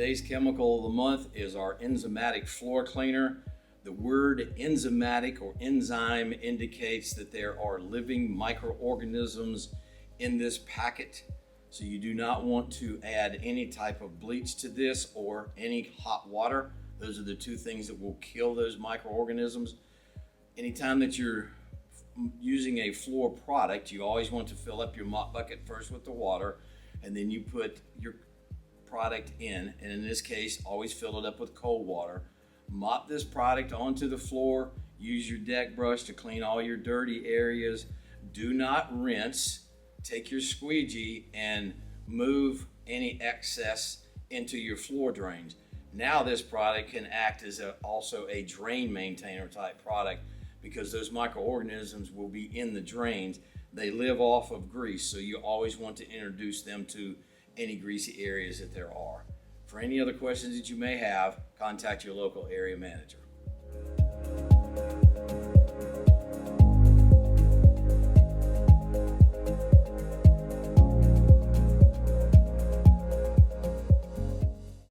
Today's chemical of the month is our enzymatic floor cleaner. The word enzymatic or enzyme indicates that there are living microorganisms in this packet. So you do not want to add any type of bleach to this or any hot water. Those are the two things that will kill those microorganisms. Anytime that you're using a floor product, you always want to fill up your mop bucket first with the water, and then you put your product in, and in this case, always fill it up with cold water. Mop this product onto the floor. Use your deck brush to clean all your dirty areas. Do not rinse. Take your squeegee and move any excess into your floor drains. Now this product can act as also a drain maintainer type product, because those microorganisms will be in the drains. They live off of grease, so you always want to introduce them to any greasy areas that there are. For any other questions that you may have, contact your local area manager.